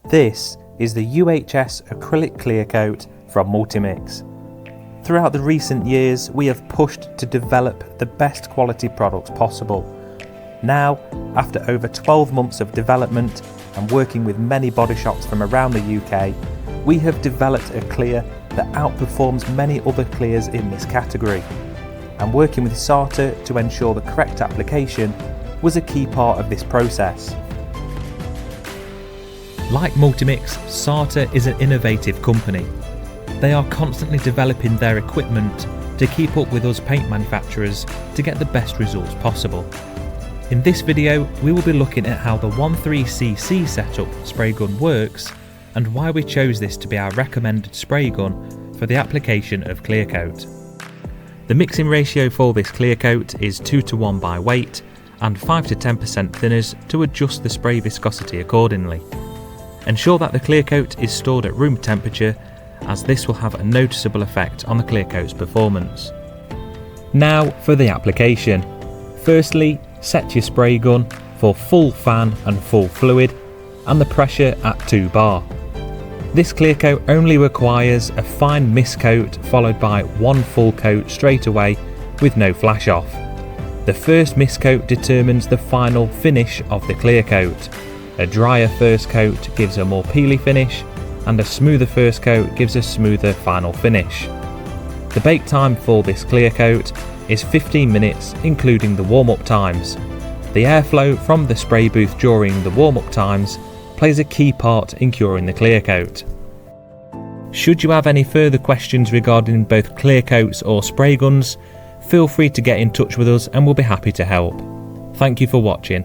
This is the UHS acrylic clear coat from Multimix. Throughout the recent years, we have pushed to develop the best quality products possible. Now, after over 12 months of development and working with many body shops from around the UK, we have developed a clear that outperforms many other clears in this category. And working with SATA to ensure the correct application was a key part of this process. Like Multimix, SATA is an innovative company. They are constantly developing their equipment to keep up with us paint manufacturers to get the best results possible. In this video, we will be looking at how the 13cc setup spray gun works and why we chose this to be our recommended spray gun for the application of clear coat. The mixing ratio for this clear coat is 2:1 by weight and 5 to 10% thinners to adjust the spray viscosity accordingly. Ensure that the clear coat is stored at room temperature, as this will have a noticeable effect on the clear coat's performance. Now for the application. Firstly, set your spray gun for full fan and full fluid and the pressure at 2 bar. This clear coat only requires a fine mist coat followed by one full coat straight away with no flash off. The first mist coat determines the final finish of the clear coat. A drier first coat gives a more peely finish, and a smoother first coat gives a smoother final finish. The bake time for this clear coat is 15 minutes, including the warm-up times. The airflow from the spray booth during the warm-up times plays a key part in curing the clear coat. Should you have any further questions regarding both clear coats or spray guns, feel free to get in touch with us and we'll be happy to help. Thank you for watching.